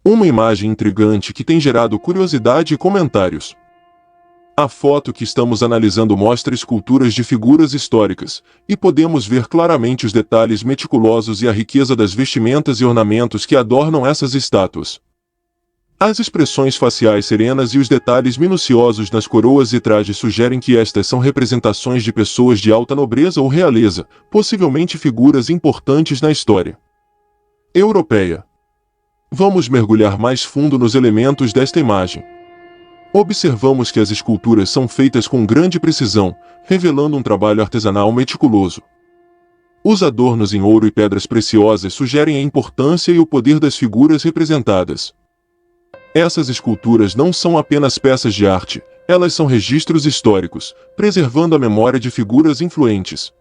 Uma imagem intrigante que tem gerado curiosidade e comentários. A foto que estamos analisando mostra esculturas de figuras históricas, e podemos ver claramente os detalhes meticulosos e a riqueza das vestimentas e ornamentos que adornam essas estátuas. As expressões faciais serenas e os detalhes minuciosos nas coroas e trajes sugerem que estas são representações de pessoas de alta nobreza ou realeza, possivelmente figuras importantes na história europeia. Vamos mergulhar mais fundo nos elementos desta imagem. Observamos que as esculturas são feitas com grande precisão, revelando um trabalho artesanal meticuloso. Os adornos em ouro e pedras preciosas sugerem a importância e o poder das figuras representadas. Essas esculturas não são apenas peças de arte, elas são registros históricos, preservando a memória de figuras influentes.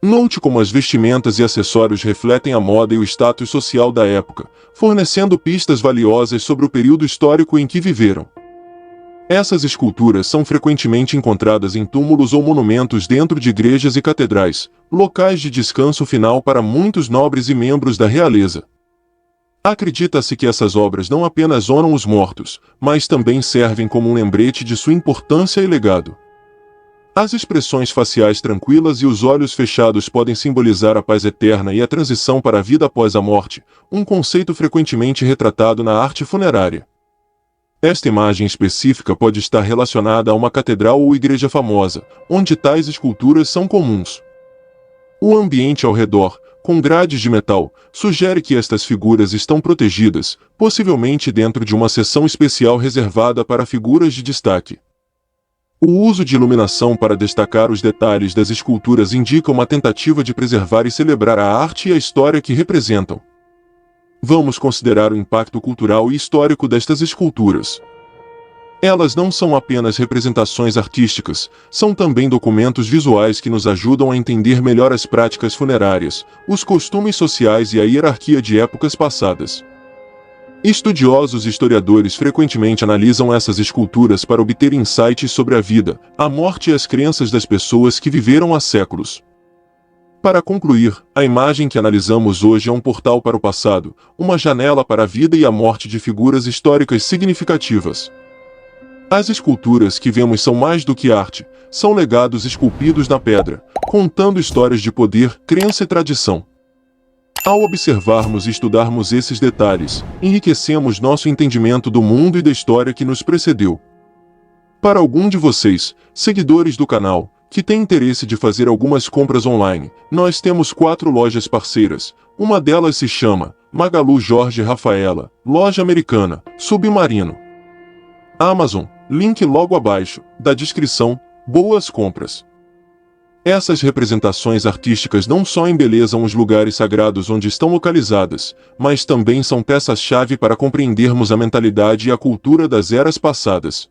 Note como as vestimentas e acessórios refletem a moda e o status social da época, fornecendo pistas valiosas sobre o período histórico em que viveram. Essas esculturas são frequentemente encontradas em túmulos ou monumentos dentro de igrejas e catedrais, locais de descanso final para muitos nobres e membros da realeza. Acredita-se que essas obras não apenas honram os mortos, mas também servem como um lembrete de sua importância e legado. As expressões faciais tranquilas e os olhos fechados podem simbolizar a paz eterna e a transição para a vida após a morte, um conceito frequentemente retratado na arte funerária. Esta imagem específica pode estar relacionada a uma catedral ou igreja famosa, onde tais esculturas são comuns. O ambiente ao redor, com grades de metal, sugere que estas figuras estão protegidas, possivelmente dentro de uma seção especial reservada para figuras de destaque. O uso de iluminação para destacar os detalhes das esculturas indica uma tentativa de preservar e celebrar a arte e a história que representam. Vamos considerar o impacto cultural e histórico destas esculturas. Elas não são apenas representações artísticas, são também documentos visuais que nos ajudam a entender melhor as práticas funerárias, os costumes sociais e a hierarquia de épocas passadas. Estudiosos e historiadores frequentemente analisam essas esculturas para obter insights sobre a vida, a morte e as crenças das pessoas que viveram há séculos. Para concluir, a imagem que analisamos hoje é um portal para o passado, uma janela para a vida e a morte de figuras históricas significativas. As esculturas que vemos são mais do que arte, são legados esculpidos na pedra, contando histórias de poder, crença e tradição. Ao observarmos e estudarmos esses detalhes, enriquecemos nosso entendimento do mundo e da história que nos precedeu. Para algum de vocês, seguidores do canal, que tem interesse de fazer algumas compras online, nós temos 4 lojas parceiras. Uma delas se chama Magalu Jorge Rafaela, Loja Americana, Submarino. Amazon, link logo abaixo, da descrição. Boas compras! Essas representações artísticas não só embelezam os lugares sagrados onde estão localizadas, mas também são peças-chave para compreendermos a mentalidade e a cultura das eras passadas.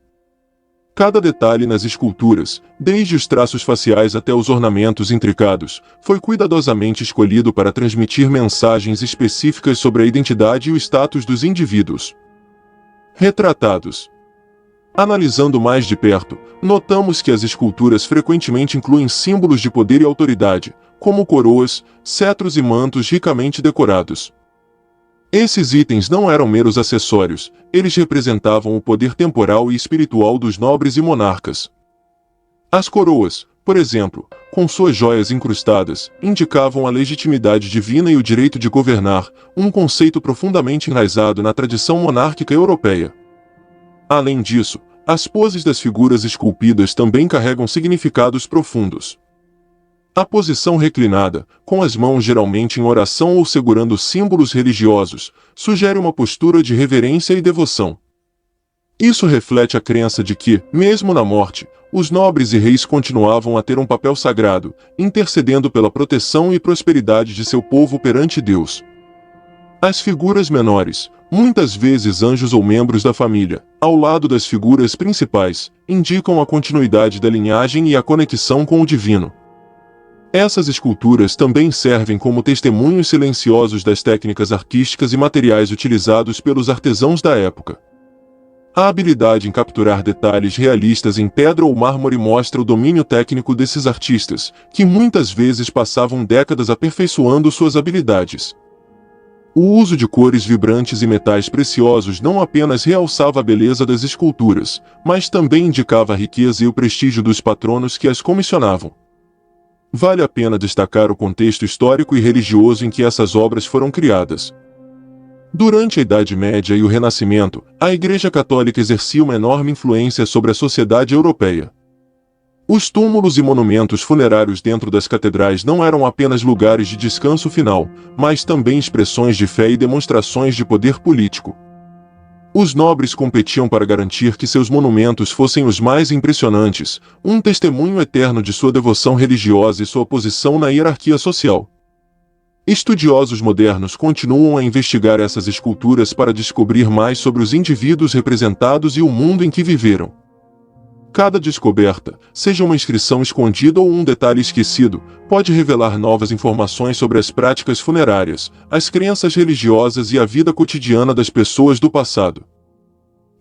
Cada detalhe nas esculturas, desde os traços faciais até os ornamentos intricados, foi cuidadosamente escolhido para transmitir mensagens específicas sobre a identidade e o status dos indivíduos retratados. Analisando mais de perto, notamos que as esculturas frequentemente incluem símbolos de poder e autoridade, como coroas, cetros e mantos ricamente decorados. Esses itens não eram meros acessórios, eles representavam o poder temporal e espiritual dos nobres e monarcas. As coroas, por exemplo, com suas joias incrustadas, indicavam a legitimidade divina e o direito de governar, um conceito profundamente enraizado na tradição monárquica europeia. Além disso, as poses das figuras esculpidas também carregam significados profundos. A posição reclinada, com as mãos geralmente em oração ou segurando símbolos religiosos, sugere uma postura de reverência e devoção. Isso reflete a crença de que, mesmo na morte, os nobres e reis continuavam a ter um papel sagrado, intercedendo pela proteção e prosperidade de seu povo perante Deus. As figuras menores, muitas vezes anjos ou membros da família, ao lado das figuras principais, indicam a continuidade da linhagem e a conexão com o divino. Essas esculturas também servem como testemunhos silenciosos das técnicas artísticas e materiais utilizados pelos artesãos da época. A habilidade em capturar detalhes realistas em pedra ou mármore mostra o domínio técnico desses artistas, que muitas vezes passavam décadas aperfeiçoando suas habilidades. O uso de cores vibrantes e metais preciosos não apenas realçava a beleza das esculturas, mas também indicava a riqueza e o prestígio dos patronos que as comissionavam. Vale a pena destacar o contexto histórico e religioso em que essas obras foram criadas. Durante a Idade Média e o Renascimento, a Igreja Católica exercia uma enorme influência sobre a sociedade europeia. Os túmulos e monumentos funerários dentro das catedrais não eram apenas lugares de descanso final, mas também expressões de fé e demonstrações de poder político. Os nobres competiam para garantir que seus monumentos fossem os mais impressionantes, um testemunho eterno de sua devoção religiosa e sua posição na hierarquia social. Estudiosos modernos continuam a investigar essas esculturas para descobrir mais sobre os indivíduos representados e o mundo em que viveram. Cada descoberta, seja uma inscrição escondida ou um detalhe esquecido, pode revelar novas informações sobre as práticas funerárias, as crenças religiosas e a vida cotidiana das pessoas do passado.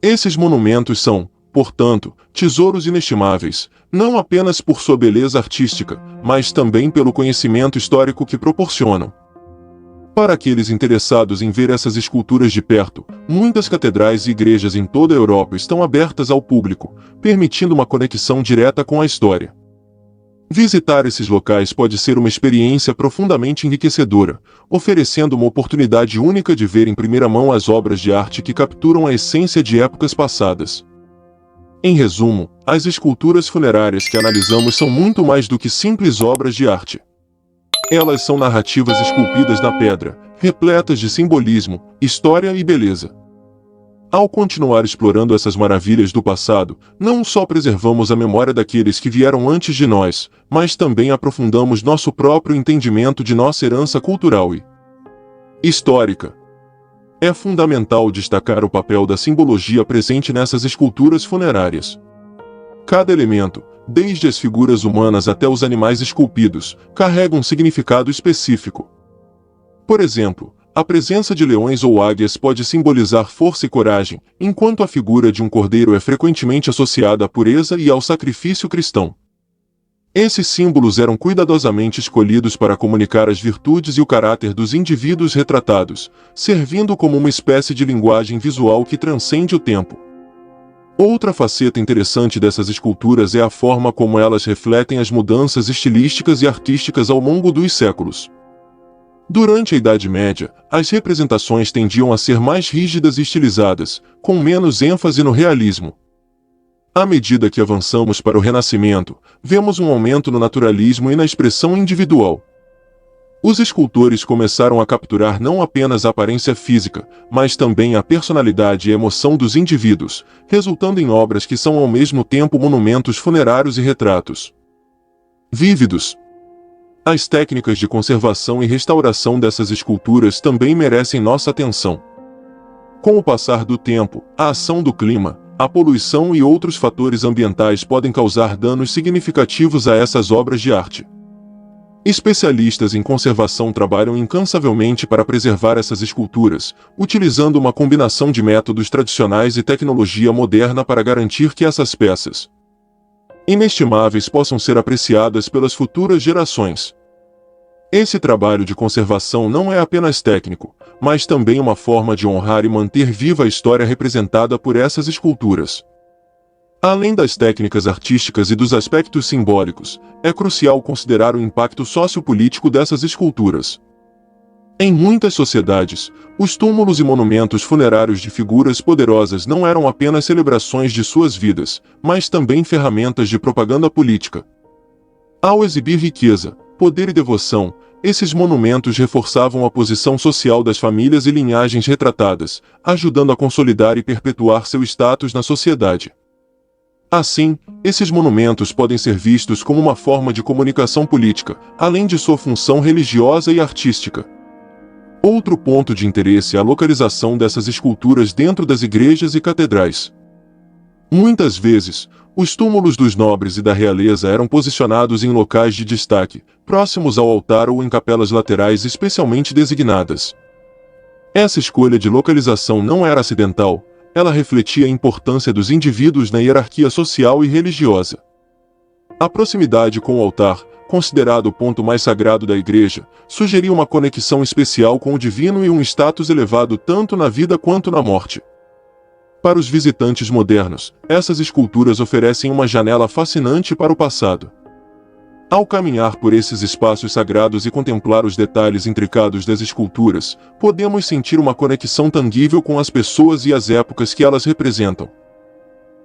Esses monumentos são, portanto, tesouros inestimáveis, não apenas por sua beleza artística, mas também pelo conhecimento histórico que proporcionam. Para aqueles interessados em ver essas esculturas de perto, muitas catedrais e igrejas em toda a Europa estão abertas ao público, permitindo uma conexão direta com a história. Visitar esses locais pode ser uma experiência profundamente enriquecedora, oferecendo uma oportunidade única de ver em primeira mão as obras de arte que capturam a essência de épocas passadas. Em resumo, as esculturas funerárias que analisamos são muito mais do que simples obras de arte. Elas são narrativas esculpidas na pedra, repletas de simbolismo, história e beleza. Ao continuar explorando essas maravilhas do passado, não só preservamos a memória daqueles que vieram antes de nós, mas também aprofundamos nosso próprio entendimento de nossa herança cultural e histórica. É fundamental destacar o papel da simbologia presente nessas esculturas funerárias. Cada elemento, desde as figuras humanas até os animais esculpidos, carrega um significado específico. Por exemplo, a presença de leões ou águias pode simbolizar força e coragem, enquanto a figura de um cordeiro é frequentemente associada à pureza e ao sacrifício cristão. Esses símbolos eram cuidadosamente escolhidos para comunicar as virtudes e o caráter dos indivíduos retratados, servindo como uma espécie de linguagem visual que transcende o tempo. Outra faceta interessante dessas esculturas é a forma como elas refletem as mudanças estilísticas e artísticas ao longo dos séculos. Durante a Idade Média, as representações tendiam a ser mais rígidas e estilizadas, com menos ênfase no realismo. À medida que avançamos para o Renascimento, vemos um aumento no naturalismo e na expressão individual. Os escultores começaram a capturar não apenas a aparência física, mas também a personalidade e emoção dos indivíduos, resultando em obras que são ao mesmo tempo monumentos funerários e retratos vívidos. As técnicas de conservação e restauração dessas esculturas também merecem nossa atenção. Com o passar do tempo, a ação do clima, a poluição e outros fatores ambientais podem causar danos significativos a essas obras de arte. Especialistas em conservação trabalham incansavelmente para preservar essas esculturas, utilizando uma combinação de métodos tradicionais e tecnologia moderna para garantir que essas peças inestimáveis possam ser apreciadas pelas futuras gerações. Esse trabalho de conservação não é apenas técnico, mas também uma forma de honrar e manter viva a história representada por essas esculturas. Além das técnicas artísticas e dos aspectos simbólicos, é crucial considerar o impacto sociopolítico dessas esculturas. Em muitas sociedades, os túmulos e monumentos funerários de figuras poderosas não eram apenas celebrações de suas vidas, mas também ferramentas de propaganda política. Ao exibir riqueza, poder e devoção, esses monumentos reforçavam a posição social das famílias e linhagens retratadas, ajudando a consolidar e perpetuar seu status na sociedade. Assim, esses monumentos podem ser vistos como uma forma de comunicação política, além de sua função religiosa e artística. Outro ponto de interesse é a localização dessas esculturas dentro das igrejas e catedrais. Muitas vezes, os túmulos dos nobres e da realeza eram posicionados em locais de destaque, próximos ao altar ou em capelas laterais especialmente designadas. Essa escolha de localização não era acidental, ela refletia a importância dos indivíduos na hierarquia social e religiosa. A proximidade com o altar, considerado o ponto mais sagrado da igreja, sugeria uma conexão especial com o divino e um status elevado tanto na vida quanto na morte. Para os visitantes modernos, essas esculturas oferecem uma janela fascinante para o passado. Ao caminhar por esses espaços sagrados e contemplar os detalhes intricados das esculturas, podemos sentir uma conexão tangível com as pessoas e as épocas que elas representam.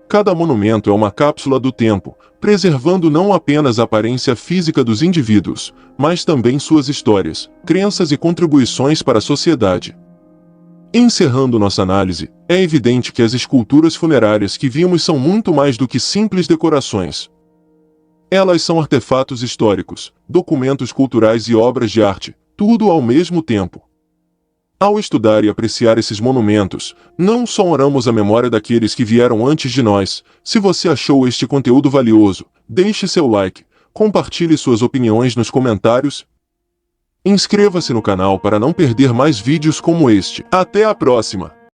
Cada monumento é uma cápsula do tempo, preservando não apenas a aparência física dos indivíduos, mas também suas histórias, crenças e contribuições para a sociedade. Encerrando nossa análise, é evidente que as esculturas funerárias que vimos são muito mais do que simples decorações. Elas são artefatos históricos, documentos culturais e obras de arte, tudo ao mesmo tempo. Ao estudar e apreciar esses monumentos, não só honramos a memória daqueles que vieram antes de nós. Se você achou este conteúdo valioso, deixe seu like, compartilhe suas opiniões nos comentários. Inscreva-se no canal para não perder mais vídeos como este. Até a próxima!